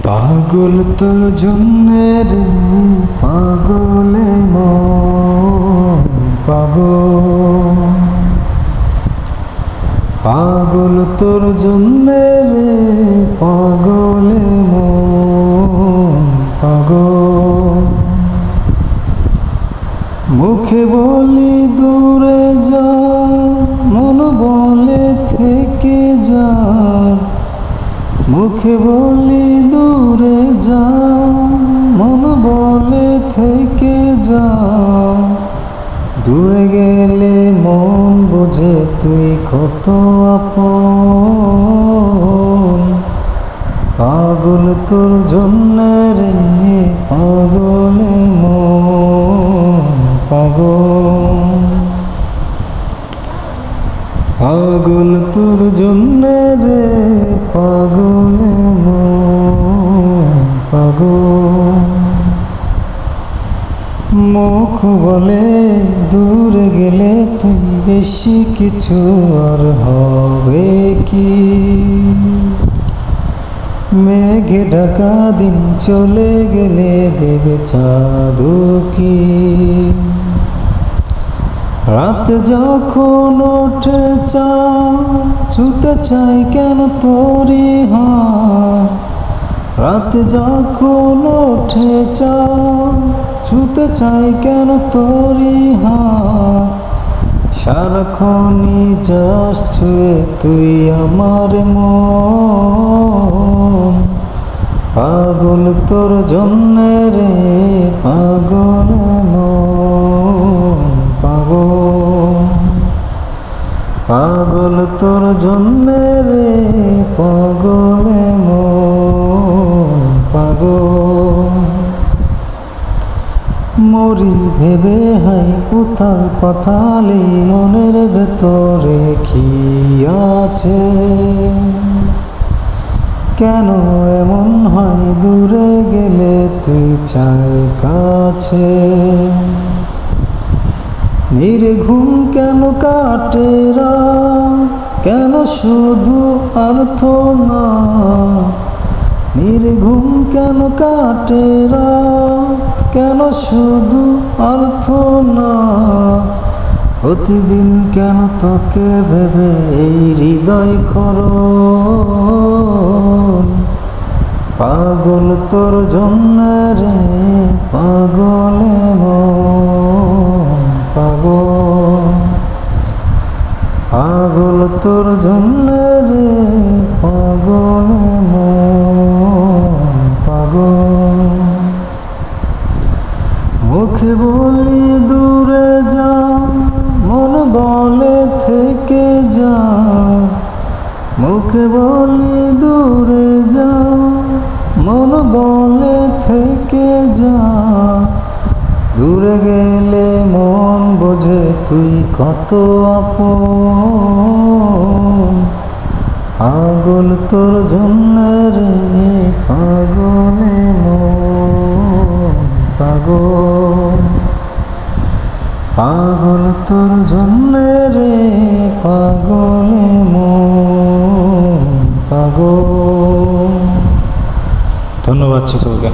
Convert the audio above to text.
পাগল তোর জন্যে রে পাগলে মন পাগল, পাগল তোর জন্যে রে পাগলে মন পাগল। মুখে বলি দূরে যা, মন বলে থেকে যা। মুখে বলি দূরে যা, মন বলে থেকে যা। দূরে গেলে মন বোঝে তুই কত আপন। পাগল তোর জন্যে রে পাগলে মন পাগল, পাগল তোর জন্যে রে পাগলে মন পাগল। মুখ বলে দূরে গেলে তুই বেশি কিছু আর হবে কি। মেঘে ঢাকা দিন চলে গেলে দেবে চাঁদ কি। রাত যখন ওঠে চাঁদ ছুতে চাই কেন তোরি হাত। রাত যখন ওঠে চাঁদ ছুতে চাই কেন তোরি হাত। সারাক্ষণই যাস ছুঁয়ে তুই আমার মন। পাগল তোর জন্যে রে পাগলে মন পাগল, পাগল তোর জন্যে রে পাগলে মন পাগল। মরি ভেবে হাই উথাল পাতালে মনের ভেতরে কি আছে। কেন এমন হয় দূরে গেলে তুই চাই কাছে। নির্ঘুম কেন কাটে রাত, কেন শুধু আর্তনা। নির্ঘুম কেন কাটে রাত, কেন শুধু আর্তনা। প্রতিদিন কেন তোকে ভেবে এই হৃদয় খরণ। পাগল তোর জন্যে রে পাগলে মন পাগল, পাগল তোর জন্যে রে পাগলে মন পাগল। মুখে বলি দূরে যা, মন বলে থেকে যা। মুখে বলি দূরে যা, মন বলে থেকে যা। দূরে গেলে মন বোঝে তুই কত আপন। পাগল তোর জন্যে রে পাগলে মন পাগল, পাগল তোর জন্যে রে পাগলে মন পাগল। ধন্যবাদ সকলকে।